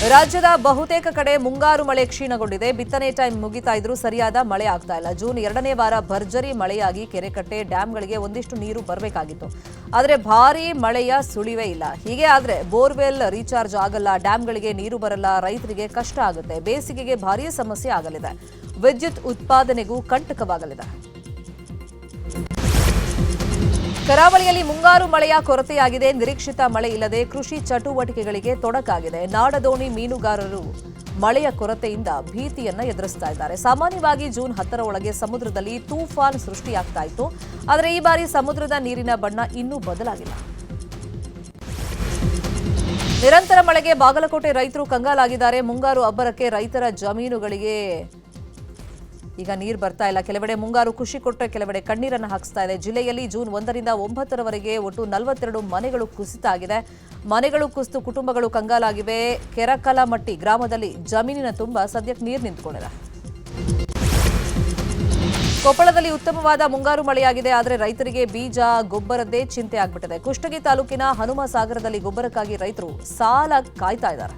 ರಾಜ್ಯದ ಬಹುತೇಕ ಕಡೆ ಮುಂಗಾರು ಮಳೆ ಕ್ಷೀಣಗೊಂಡಿದೆ. ಬಿತ್ತನೆ ಟೈಮ್ ಮುಗಿತಾ ಇದ್ರೂ ಸರಿಯಾದ ಮಳೆ ಆಗ್ತಾ ಇಲ್ಲ. ಜೂನ್ 2ನೇ ವಾರ ಭರ್ಜರಿ ಮಳೆಯಾಗಿ ಕೆರೆಕಟ್ಟೆ ಡ್ಯಾಂಗಳಿಗೆ ಒಂದಿಷ್ಟು ನೀರು ಬರಬೇಕಾಗಿತ್ತು. ಆದರೆ ಭಾರೀ ಮಳೆಯ ಸುಳಿವೇ ಇಲ್ಲ. ಹೀಗೆ ಆದ್ರೆ ಬೋರ್ವೆಲ್ ರೀಚಾರ್ಜ್ ಆಗಲ್ಲ, ಡ್ಯಾಂಗಳಿಗೆ ನೀರು ಬರಲ್ಲ, ರೈತರಿಗೆ ಕಷ್ಟ ಆಗುತ್ತೆ. ಬೇಸಿಗೆಗೆ ಭಾರೀ ಸಮಸ್ಯೆ ಆಗಲಿದೆ. ವಿದ್ಯುತ್ ಉತ್ಪಾದನೆಗೂ ಕಂಟಕವಾಗಲಿದೆ. ಕರಾವಳಿಯಲ್ಲಿ ಮುಂಗಾರು ಮಳೆಯ ಕೊರತೆಯಾಗಿದೆ. ನಿರೀಕ್ಷಿತ ಮಳೆ ಇಲ್ಲದೆ ಕೃಷಿ ಚಟುವಟಿಕೆಗಳಿಗೆ ತೊಡಕಾಗಿದೆ. ನಾಡದೋಣಿ ಮೀನುಗಾರರು ಮಳೆಯ ಕೊರತೆಯಿಂದ ಭೀತಿಯನ್ನ ಎದುರಿಸ್ತಾ ಇದ್ದಾರೆ. ಸಾಮಾನ್ಯವಾಗಿ ಜೂನ್ 10ರ ಒಳಗೆ ಸಮುದ್ರದಲ್ಲಿ ತೂಫಾನ್ ಸೃಷ್ಟಿಯಾಗ್ತಾ ಇತ್ತು. ಆದರೆ ಈ ಬಾರಿ ಸಮುದ್ರದ ನೀರಿನ ಬಣ್ಣ ಇನ್ನೂ ಬದಲಾಗಿಲ್ಲ. ನಿರಂತರ ಮಳೆಗೆ ಬಾಗಲಕೋಟೆ ರೈತರು ಕಂಗಾಲಾಗಿದ್ದಾರೆ. ಮುಂಗಾರು ಅಬ್ಬರಕ್ಕೆ ರೈತರ ಜಮೀನುಗಳಿಗೆ ಈಗ ನೀರು ಬರ್ತಾ ಇಲ್ಲ. ಕೆಲವೆಡೆ ಮುಂಗಾರು ಖುಷಿ ಕೊಟ್ಟರೆ ಕೆಲವೆಡೆ ಕಣ್ಣೀರನ್ನು ಹಾಕಿಸ್ತಾ ಇದೆ. ಜಿಲ್ಲೆಯಲ್ಲಿ ಜೂನ್ 1ರಿಂದ 9ರವರೆಗೆ ಒಟ್ಟು 42 ಮನೆಗಳು ಕುಸಿತ ಆಗಿದೆ. ಮನೆಗಳು ಕುಸಿದು ಕುಟುಂಬಗಳು ಕಂಗಾಲಾಗಿವೆ. ಕೆರಕಲಮಟ್ಟಿ ಗ್ರಾಮದಲ್ಲಿ ಜಮೀನಿನ ತುಂಬ ಸದ್ಯಕ್ಕೆ ನೀರು ನಿಂತುಕೊಂಡಿದೆ. ಕೊಪ್ಪಳದಲ್ಲಿ ಉತ್ತಮವಾದ ಮುಂಗಾರು ಮಳೆಯಾಗಿದೆ. ಆದರೆ ರೈತರಿಗೆ ಬೀಜ ಗೊಬ್ಬರದ್ದೇ ಚಿಂತೆ ಆಗ್ಬಿಟ್ಟಿದೆ. ಕುಷ್ಟಗಿ ತಾಲೂಕಿನ ಹನುಮಸಾಗರದಲ್ಲಿ ಗೊಬ್ಬರಕ್ಕಾಗಿ ರೈತರು ಸಾಲ ಕಾಯ್ತಾ ಇದ್ದಾರೆ.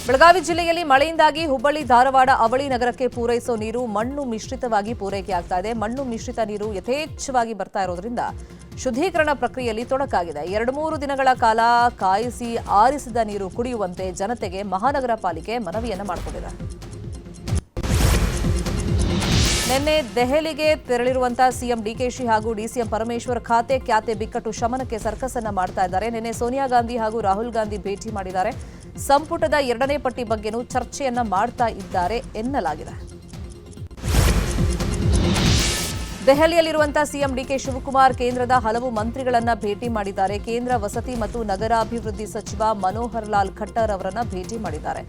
ಬೆಳಗಾವಿ ಜಿಲ್ಲೆಯಲ್ಲಿ ಮಳೆಯಿಂದಾಗಿ ಹುಬ್ಬಳ್ಳಿ ಧಾರವಾಡ ಅವಳಿ ನಗರಕ್ಕೆ ಪೂರೈಸೋ ನೀರು ಮಣ್ಣು ಮಿಶ್ರಿತವಾಗಿ ಪೂರೈಕೆಯಾಗ್ತಾ ಇದೆ. ಮಣ್ಣು ಮಿಶ್ರಿತ ನೀರು ಯಥೇಚ್ಛವಾಗಿ ಬರ್ತಾ ಇರೋದ್ರಿಂದ ಶುದ್ಧೀಕರಣ ಪ್ರಕ್ರಿಯೆಯಲ್ಲಿ ತೊಡಕಾಗಿದೆ. 2-3 ದಿನಗಳ ಕಾಲ ಕಾಯಿಸಿ ಆರಿಸಿದ ನೀರು ಕುಡಿಯುವಂತೆ ಜನತೆಗೆ ಮಹಾನಗರ ಪಾಲಿಕೆ ಮನವಿಯನ್ನು ಮಾಡಿಕೊಂಡಿದೆ. ನಿನ್ನೆ ದೆಹಲಿಗೆ ತೆರಳಿರುವಂತಹ ಸಿಎಂ ಡಿಕೆಶಿ ಹಾಗೂ ಡಿಸಿಎಂ ಪರಮೇಶ್ವರ್ ಖಾತೆ ಬಿಕ್ಕಟ್ಟು ಶಮನಕ್ಕೆ ಸರ್ಕಸ್ ಅನ್ನ ಮಾಡ್ತಾ ಇದ್ದಾರೆ. ನಿನ್ನೆ ಸೋನಿಯಾ ಗಾಂಧಿ ಹಾಗೂ ರಾಹುಲ್ ಗಾಂಧಿ ಭೇಟಿ ಮಾಡಿದ್ದಾರೆ. ಸಂಪುಟದ 2ನೇ ಪಟ್ಟಿ ಬಗ್ಗೆನೂ ಚರ್ಚೆಯನ್ನ ಮಾಡ್ತಾ ಇದ್ದಾರೆ ಎನ್ನಲಾಗಿದೆ. ದೆಹಲಿಯಲ್ಲಿರುವಂತಹ ಸಿಎಂ ಡಿಕೆ ಶಿವಕುಮಾರ್ ಕೇಂದ್ರದ ಹಲವು ಮಂತ್ರಿಗಳನ್ನ ಭೇಟಿ ಮಾಡಿದ್ದಾರೆ. ಕೇಂದ್ರ ವಸತಿ ಮತ್ತು ನಗರಾಭಿವೃದ್ಧಿ ಸಚಿವ ಮನೋಹರ್ ಲಾಲ್ ಖಟ್ಟರ್ ಅವರನ್ನ ಭೇಟಿ ಮಾಡಿದ್ದಾರೆ.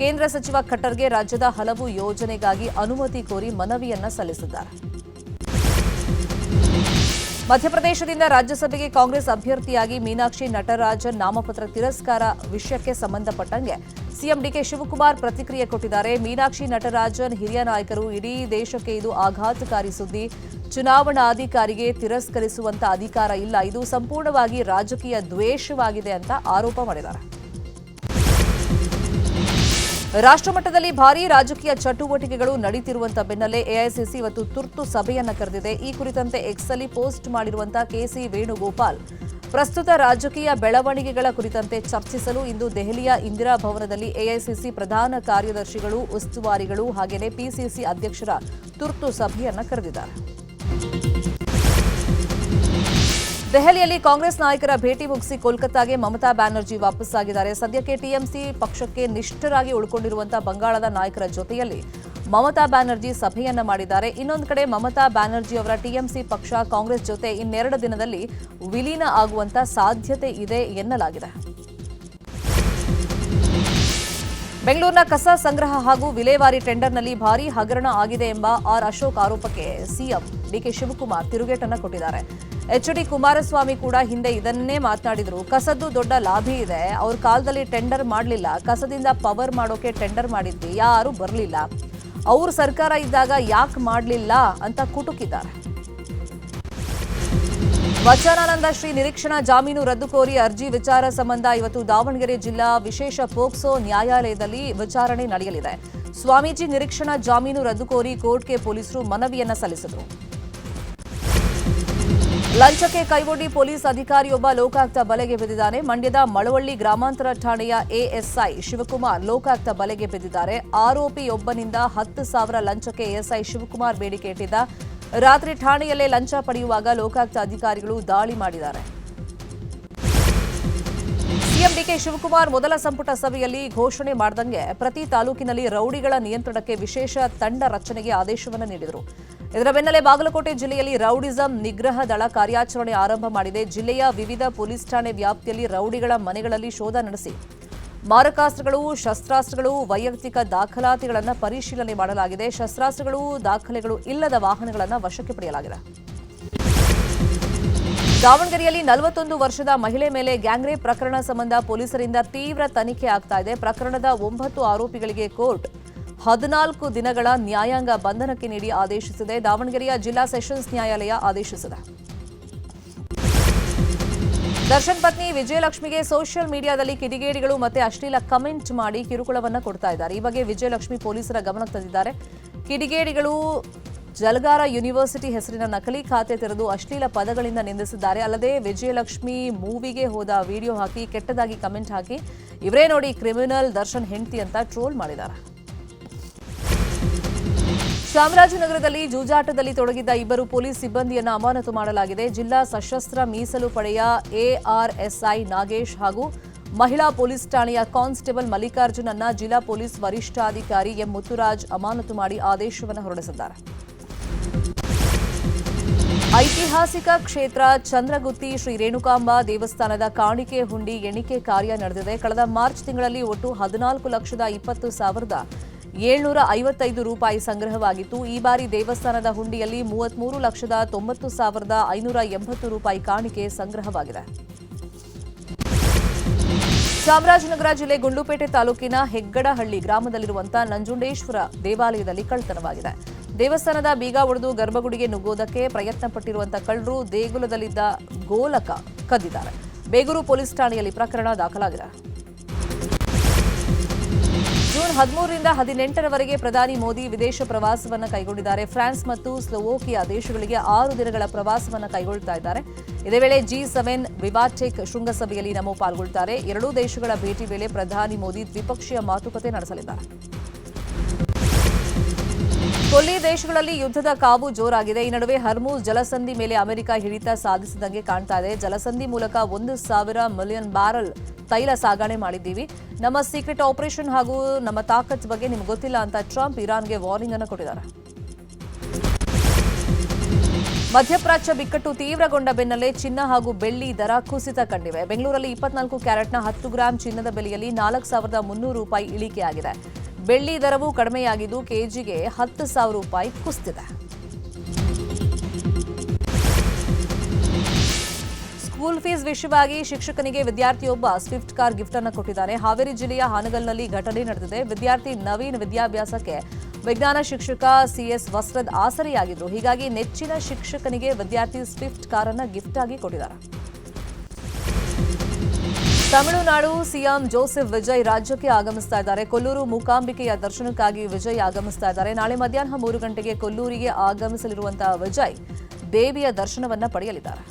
ಕೇಂದ್ರ ಸಚಿವ ಖಟ್ಟರ್ಗೆ ರಾಜ್ಯದ ಹಲವು ಯೋಜನೆಗಾಗಿ ಅನುಮತಿ ಕೋರಿ ಮನವಿಯನ್ನ ಸಲ್ಲಿಸಿದ್ದಾರೆ. ಮಧ್ಯಪ್ರದೇಶದಿಂದ ರಾಜ್ಯಸಭೆಗೆ ಕಾಂಗ್ರೆಸ್ ಅಭ್ಯರ್ಥಿಯಾಗಿ ಮೀನಾಕ್ಷಿ ನಟರಾಜನ್ ನಾಮಪತ್ರ ತಿರಸ್ಕಾರ ವಿಷಯಕ್ಕೆ ಸಂಬಂಧಪಟ್ಟಂಗೆ ಸಿಎಂ ಡಿಕೆ ಶಿವಕುಮಾರ್ ಪ್ರತಿಕ್ರಿಯೆ ಕೊಟ್ಟಿದ್ದಾರೆ. ಮೀನಾಕ್ಷಿ ನಟರಾಜನ್ ಹಿರಿಯ ನಾಯಕರು, ಇಡೀ ದೇಶಕ್ಕೆ ಇದು ಆಘಾತಕಾರಿ ಸುದ್ದಿ. ಚುನಾವಣಾಧಿಕಾರಿಗೆ ತಿರಸ್ಕರಿಸುವಂತ ಅಧಿಕಾರ ಇಲ್ಲ. ಇದು ಸಂಪೂರ್ಣವಾಗಿ ರಾಜಕೀಯ ದ್ವೇಷವಾಗಿದೆ ಅಂತ ಆರೋಪ ಮಾಡಿದ್ದಾರೆ. ರಾಷ್ಟ್ರಮಟ್ಟದಲ್ಲಿ ಭಾರೀ ರಾಜಕೀಯ ಚಟುವಟಿಕೆಗಳು ನಡೆಯುತ್ತಿರುವಂತಹ ಬೆನ್ನಲ್ಲೇ ಎಐಸಿಸಿ ಇವತ್ತು ತುರ್ತು ಸಭೆಯನ್ನ ಕರೆದಿದೆ. ಈ ಕುರಿತಂತೆ ಎಕ್ಸ್ನಲ್ಲಿ ಪೋಸ್ಟ್ ಮಾಡಿರುವಂತಹ ಕೆಸಿ ವೇಣುಗೋಪಾಲ್ ಪ್ರಸ್ತುತ ರಾಜಕೀಯ ಬೆಳವಣಿಗೆಗಳ ಕುರಿತಂತೆ ಚರ್ಚಿಸಲು ಇಂದು ದೆಹಲಿಯ ಇಂದಿರಾ ಭವನದಲ್ಲಿ ಎಐಸಿಸಿ ಪ್ರಧಾನ ಕಾರ್ಯದರ್ಶಿಗಳು, ಉಸ್ತುವಾರಿಗಳು ಹಾಗೆಯೇ ಪಿಸಿಸಿ ಅಧ್ಯಕ್ಷರ ತುರ್ತು ಸಭೆಯನ್ನ ಕರೆದಿದ್ದಾರೆ. ದೆಹಲಿಯಲ್ಲಿ ಕಾಂಗ್ರೆಸ್ ನಾಯಕರ ಭೇಟಿ ಮುಗಿಸಿ ಕೋಲ್ಕತ್ತಾಗೆ ಮಮತಾ ಬ್ಯಾನರ್ಜಿ ವಾಪಸ್ಸಾಗಿದ್ದಾರೆ. ಸದ್ಯಕ್ಕೆ ಟಿಎಂಸಿ ಪಕ್ಷಕ್ಕೆ ನಿಷ್ಠರಾಗಿ ಉಳ್ಕೊಂಡಿರುವಂತಹ ಬಂಗಾಳದ ನಾಯಕರ ಜೊತೆಯಲ್ಲಿ ಮಮತಾ ಬ್ಯಾನರ್ಜಿ ಸಭೆಯನ್ನ ಮಾಡಿದ್ದಾರೆ. ಇನ್ನೊಂದು ಕಡೆ ಮಮತಾ ಬ್ಯಾನರ್ಜಿ ಅವರ ಟಿಎಂಸಿ ಪಕ್ಷ ಕಾಂಗ್ರೆಸ್ ಜೊತೆ ಇನ್ನೆರಡು ದಿನದಲ್ಲಿ ವಿಲೀನ ಆಗುವಂತ ಸಾಧ್ಯತೆ ಇದೆ ಎನ್ನಲಾಗಿದೆ. ಬೆಂಗಳೂರಿನ ಕಸ ಸಂಗ್ರಹ ಹಾಗೂ ವಿಲೇವಾರಿ ಟೆಂಡರ್ನಲ್ಲಿ ಭಾರೀ ಹಗರಣ ಆಗಿದೆ ಎಂಬ ಆರ್ ಅಶೋಕ್ ಆರೋಪಕ್ಕೆ ಸಿಎಂ ಡಿಕೆ ಶಿವಕುಮಾರ್ ತಿರುಗೇಟನ್ನ ಕೊಟ್ಟಿದ್ದಾರೆ. ಎಚ್.ಡಿ. ಕುಮಾರಸ್ವಾಮಿ ಕೂಡ ಹಿಂದೆ ಇದನ್ನೇ ಮಾತನಾಡಿದ್ರು. ಕಸದ್ದು ದೊಡ್ಡ ಲಾಭಿ ಇದೆ, ಅವ್ರ ಕಾಲದಲ್ಲಿ ಟೆಂಡರ್ ಮಾಡಲಿಲ್ಲ, ಕಸದಿಂದ ಪವರ್ ಮಾಡೋಕೆ ಟೆಂಡರ್ ಮಾಡಿದ್ವಿ, ಯಾರು ಬರಲಿಲ್ಲ, ಅವ್ರ ಸರ್ಕಾರ ಇದ್ದಾಗ ಯಾಕೆ ಮಾಡಲಿಲ್ಲ ಅಂತ ಕುಟುಕಿದ್ದಾರೆ. ವಚನಾನಂದ ಶ್ರೀ ನಿರೀಕ್ಷಣಾ ಜಾಮೀನು ರದ್ದು ಕೋರಿ ಅರ್ಜಿ ವಿಚಾರ ಸಂಬಂಧ ಇವತ್ತು ದಾವಣಗೆರೆ ಜಿಲ್ಲಾ ವಿಶೇಷ ಪೋಕ್ಸೋ ನ್ಯಾಯಾಲಯದಲ್ಲಿ ವಿಚಾರಣೆ ನಡೆಯಲಿದೆ. ಸ್ವಾಮೀಜಿ ನಿರೀಕ್ಷಣಾ ಜಾಮೀನು ರದ್ದು ಕೋರಿ ಕೋರ್ಟ್ಗೆ ಪೊಲೀಸರು ಮನವಿಯನ್ನ ಸಲ್ಲಿಸಿದರು. ಲಂಚಕ್ಕೆ ಕೈವೊಡ್ಡಿ ಪೊಲೀಸ್ ಅಧಿಕಾರಿಯೊಬ್ಬ ಲೋಕಾಯುಕ್ತ ಬಲೆಗೆ ಬಿದ್ದಿದ್ದಾನೆ. ಮಂಡ್ಯದ ಮಳವಳ್ಳಿ ಗ್ರಾಮಾಂತರ ಠಾಣೆಯ ಎಎಸ್ಐ ಶಿವಕುಮಾರ್ ಲೋಕಾಯುಕ್ತ ಬಲೆಗೆ ಬಿದ್ದಿದ್ದಾರೆ. ಆರೋಪಿಯೊಬ್ಬನಿಂದ 10,000 ಲಂಚಕ್ಕೆ ಎಎಸ್ಐ ಶಿವಕುಮಾರ್ ಬೇಡಿಕೆ ಇಟ್ಟಿದ್ದ. ರಾತ್ರಿ ಠಾಣೆಯಲ್ಲೇ ಲಂಚ ಪಡೆಯುವಾಗ ಲೋಕಾಯುಕ್ತ ಅಧಿಕಾರಿಗಳು ದಾಳಿ ಮಾಡಿದ್ದಾರೆ. ಸಿಎಂ ಡಿಕೆ ಶಿವಕುಮಾರ್ ಮೊದಲ ಸಂಪುಟ ಸಭೆಯಲ್ಲಿ ಘೋಷಣೆ ಮಾಡದಂಗೆ ಪ್ರತಿ ತಾಲೂಕಿನಲ್ಲಿ ರೌಡಿಗಳ ನಿಯಂತ್ರಣಕ್ಕೆ ವಿಶೇಷ ತಂಡ ರಚನೆಗೆ ಆದೇಶವನ್ನು ನೀಡಿದರು. ಇದರ ಬೆನ್ನಲ್ಲೇ ಬಾಗಲಕೋಟೆ ಜಿಲ್ಲೆಯಲ್ಲಿ ರೌಡಿಸಂ ನಿಗ್ರಹ ದಳ ಕಾರ್ಯಾಚರಣೆ ಆರಂಭ ಮಾಡಿದೆ. ಜಿಲ್ಲೆಯ ವಿವಿಧ ಪೊಲೀಸ್ ಠಾಣೆ ವ್ಯಾಪ್ತಿಯಲ್ಲಿ ರೌಡಿಗಳ ಮನೆಗಳಲ್ಲಿ ಶೋಧ ನಡೆಸಿ ಮಾರಕಾಸ್ತ್ರಗಳು, ಶಸ್ತ್ರಾಸ್ತ್ರಗಳು, ವೈಯಕ್ತಿಕ ದಾಖಲಾತಿಗಳನ್ನು ಪರಿಶೀಲನೆ ಮಾಡಲಾಗಿದೆ. ಶಸ್ತ್ರಾಸ್ತ್ರಗಳು, ದಾಖಲೆಗಳು ಇಲ್ಲದ ವಾಹನಗಳನ್ನು ವಶಕ್ಕೆ ಪಡೆಯಲಾಗಿದೆ. ದಾವಣಗೆರೆಯಲ್ಲಿ 41 ವರ್ಷದ ಮಹಿಳೆ ಮೇಲೆ ಗ್ಯಾಂಗ್ ರೇಪ್ ಪ್ರಕರಣ ಸಂಬಂಧ ಪೊಲೀಸರಿಂದ ತೀವ್ರ ತನಿಖೆ ಆಗ್ತಾ ಇದೆ. ಪ್ರಕರಣದ 9 ಆರೋಪಿಗಳಿಗೆ ಕೋರ್ಟ್ 14 ದಿನಗಳ ನ್ಯಾಯಾಂಗ ಬಂಧನಕ್ಕೆ ನೀಡಿ ಆದೇಶಿಸಿದೆ. ದಾವಣಗೆರೆಯ ಜಿಲ್ಲಾ ಸೆಷನ್ಸ್ ನ್ಯಾಯಾಲಯ ಆದೇಶಿಸಿದೆ. ದರ್ಶನ್ ಪತ್ನಿ ವಿಜಯಲಕ್ಷ್ಮಿಗೆ ಸೋಷಿಯಲ್ ಮೀಡಿಯಾದಲ್ಲಿ ಕಿಡಿಗೇಡಿಗಳು ಮತ್ತೆ ಅಶ್ಲೀಲ ಕಮೆಂಟ್ ಮಾಡಿ ಕಿರುಕುಳವನ್ನ ಕೊಡ್ತಾ ಇದ್ದಾರೆ. ಈ ಬಗ್ಗೆ ವಿಜಯಲಕ್ಷ್ಮಿ ಪೊಲೀಸರ ಗಮನಕ್ಕೆ ತಂದಿದ್ದಾರೆ. ಕಿಡಿಗೇಡಿಗಳು ಜಲಗಾರ ಯೂನಿವರ್ಸಿಟಿ ಹೆಸರಿನ ನಕಲಿ ಖಾತೆ ತೆರೆದು ಅಶ್ಲೀಲ ಪದಗಳಿಂದ ನಿಂದಿಸಿದ್ದಾರೆ. ಅಲ್ಲದೆ ವಿಜಯಲಕ್ಷ್ಮಿ ಮೂವಿಗೆ ಹೋದ ವಿಡಿಯೋ ಹಾಕಿ ಕೆಟ್ಟದಾಗಿ ಕಮೆಂಟ್ ಹಾಕಿ ಇವರೇ ನೋಡಿ ಕ್ರಿಮಿನಲ್ ದರ್ಶನ್ ಹೆಂಡತಿ ಅಂತ ಟ್ರೋಲ್ ಮಾಡಿದ್ದಾರೆ. ಚಾಮರಾಜನಗರದಲ್ಲಿ ಜೂಜಾಟದಲ್ಲಿ ತೊಡಗಿದ್ದ ಇಬ್ಬರು ಪೊಲೀಸ್ ಸಿಬ್ಬಂದಿಯನ್ನು ಅಮಾನತು ಮಾಡಲಾಗಿದೆ. ಜಿಲ್ಲಾ ಸಶಸ್ತ್ರ ಮೀಸಲು ಪಡೆಯ ಎಆರ್ಎಸ್ಐ ನಾಗೇಶ್ ಹಾಗೂ ಮಹಿಳಾ ಪೊಲೀಸ್ ಠಾಣೆಯ ಕಾನ್ಸ್ಟೇಬಲ್ ಮಲ್ಲಿಕಾರ್ಜುನ್ ಅನ್ನ ಜಿಲ್ಲಾ ಪೊಲೀಸ್ ವರಿಷ್ಠಾಧಿಕಾರಿ ಎಂ ಮುತ್ತುರಾಜ್ ಅಮಾನತು ಮಾಡಿ ಆದೇಶವನ್ನು ಹೊರಡಿಸಿದ್ದಾರೆ. ಐತಿಹಾಸಿಕ ಕ್ಷೇತ್ರ ಚಂದ್ರಗುತ್ತಿ ಶ್ರೀ ರೇಣುಕಾಂಬ ದೇವಸ್ಥಾನದ ಕಾಣಿಕೆ ಹುಂಡಿ ಎಣಿಕೆ ಕಾರ್ಯ ನಡೆದಿದೆ. ಕಳೆದ ಮಾರ್ಚ್ ತಿಂಗಳಲ್ಲಿ ಒಟ್ಟು 14,20,755 ರೂಪಾಯಿ ಸಂಗ್ರಹವಾಗಿತ್ತು. ಈ ಬಾರಿ ದೇವಸ್ಥಾನದ ಹುಂಡಿಯಲ್ಲಿ 33,90,580 ರೂಪಾಯಿ ಕಾಣಿಕೆ ಸಂಗ್ರಹವಾಗಿದೆ. ಚಾಮರಾಜನಗರ ಜಿಲ್ಲೆ ಗುಂಡ್ಲುಪೇಟೆ ತಾಲೂಕಿನ ಹೆಗ್ಗಡಹಳ್ಳಿ ಗ್ರಾಮದಲ್ಲಿರುವಂತಹ ನಂಜುಂಡೇಶ್ವರ ದೇವಾಲಯದಲ್ಲಿ ಕಳ್ಳತನವಾಗಿದೆ. ದೇವಸ್ಥಾನದ ಬೀಗ ಒಡೆದು ಗರ್ಭಗುಡಿಗೆ ನುಗ್ಗೋದಕ್ಕೆ ಪ್ರಯತ್ನ ಪಟ್ಟಿರುವಂತಹ ಕಳ್ಳರು ದೇಗುಲದಲ್ಲಿದ್ದ ಗೋಲಕ ಕದ್ದಿದ್ದಾರೆ. ಬೇಗೂರು ಪೊಲೀಸ್ ಠಾಣೆಯಲ್ಲಿ ಪ್ರಕರಣ ದಾಖಲಾಗಿದೆ. ಜೂನ್ 13ರಿಂದ 18ರವರೆಗೆ ಪ್ರಧಾನಿ ಮೋದಿ ವಿದೇಶ ಪ್ರವಾಸವನ್ನು ಕೈಗೊಂಡಿದ್ದಾರೆ. ಫ್ರಾನ್ಸ್ ಮತ್ತು ಸ್ಲೋವೋಕಿಯಾ ದೇಶಗಳಿಗೆ 6 ದಿನಗಳ ಪ್ರವಾಸವನ್ನು ಕೈಗೊಳ್ಳುತ್ತಾ ಇದ್ದಾರೆ. ಇದೇ ವೇಳೆ G7 ವಿವಾಟೆಕ್ ಶೃಂಗಸಭೆಯಲ್ಲಿ ನಮೋ ಪಾಲ್ಗೊಳ್ಳುತ್ತಾರೆ. ಎರಡೂ ದೇಶಗಳ ಭೇಟಿ ವೇಳೆ ಪ್ರಧಾನಿ ಮೋದಿ ದ್ವಿಪಕ್ಷೀಯ ಮಾತುಕತೆ ನಡೆಸಲಿದ್ದಾರೆ. ಕೊಲ್ಲಿ ದೇಶಗಳಲ್ಲಿ ಯುದ್ಧದ ಕಾವು ಜೋರಾಗಿದೆ. ಈ ನಡುವೆ ಹರ್ಮುಜ್ ಜಲಸಂಧಿ ಮೇಲೆ ಅಮೆರಿಕ ಹಿಡಿತ ಸಾಧಿಸಿದಂಗೆ ಕಾಣ್ತಾ ಇದೆ. ಜಲಸಂಧಿ ಮೂಲಕ 1,000 ಮಿಲಿಯನ್ ಬ್ಯಾರಲ್ ತೈಲ ಸಾಗಣೆ ಮಾಡಿದ್ದೀವಿ. ನಮ್ಮ ಸೀಕ್ರೆಟ್ ಆಪರೇಷನ್ ಹಾಗೂ ನಮ್ಮ ತಾಕತ್ ಬಗ್ಗೆ ನಿಮ್ಗೆ ಗೊತ್ತಿಲ್ಲ ಅಂತ ಟ್ರಂಪ್ ಇರಾನ್ಗೆ ವಾರ್ನಿಂಗ್ ಅನ್ನು ಕೊಟ್ಟಿದ್ದಾರೆ. ಮಧ್ಯಪ್ರಾಚ್ಯ ಬಿಕ್ಕಟ್ಟು ತೀವ್ರಗೊಂಡ ಬೆನ್ನಲ್ಲೇ ಚಿನ್ನ ಹಾಗೂ ಬೆಳ್ಳಿ ದರ ಕುಸಿತ ಕಂಡಿವೆ. ಬೆಂಗಳೂರಲ್ಲಿ 24 ಕ್ಯಾರೆಟ್ನ 10 ಗ್ರಾಂ ಚಿನ್ನದ ಬೆಲೆಯಲ್ಲಿ 4,300 ರೂಪಾಯಿ ಇಳಿಕೆಯಾಗಿದೆ. ಬೆಳ್ಳಿ ದರವೂ ಕಡಿಮೆಯಾಗಿದ್ದು ಕೆಜಿಗೆ 10,000 ರೂಪಾಯಿ ಕುಸಿದಿದೆ. ಸ್ಕೂಲ್ ಫೀಸ್ ವಿಷಯವಾಗಿ ಶಿಕ್ಷಕನಿಗೆ ವಿದ್ಯಾರ್ಥಿಯೊಬ್ಬ ಸ್ವಿಫ್ಟ್ ಕಾರ್ ಗಿಫ್ಟ್ ಅನ್ನು ಕೊಟ್ಟಿದ್ದಾನೆ. ಹಾವೇರಿ ಜಿಲ್ಲೆಯ ಹಾನಗಲ್ನಲ್ಲಿ ಘಟನೆ ನಡೆದಿದೆ. ವಿದ್ಯಾರ್ಥಿ ನವೀನ್ ವಿದ್ಯಾಭ್ಯಾಸಕ್ಕೆ ವಿಜ್ಞಾನ ಶಿಕ್ಷಕ ಸಿಎಸ್ ವಸ್ತ್ರದ್ ಆಸರೆಯಾಗಿದ್ರು. ಹೀಗಾಗಿ ನೆಚ್ಚಿನ ಶಿಕ್ಷಕನಿಗೆ ವಿದ್ಯಾರ್ಥಿ ಸ್ವಿಫ್ಟ್ ಕಾರನ್ನು ಗಿಫ್ಟ್ ಆಗಿ ಕೊಟ್ಟಿದ್ದಾರೆ. ತಮಿಳುನಾಡು ಸಿಎಂ ಜೋಸೆಫ್ ವಿಜಯ್ ರಾಜ್ಯಕ್ಕೆ ಆಗಮಿಸ್ತಾ ಇದ್ದಾರೆ. ಕೊಲ್ಲೂರು ಮೂಕಾಂಬಿಕೆಯ ದರ್ಶನಕ್ಕಾಗಿ ವಿಜಯ್ ಆಗಮಿಸ್ತಾ ಇದ್ದಾರೆ. ನಾಳೆ ಮಧ್ಯಾಹ್ನ 3 ಗಂಟೆಗೆ ಕೊಲ್ಲೂರಿಗೆ ಆಗಮಿಸಲಿರುವಂತಹ ವಿಜಯ್ ದೇವಿಯ ದರ್ಶನವನ್ನ ಪಡೆಯಲಿದ್ದಾರೆ.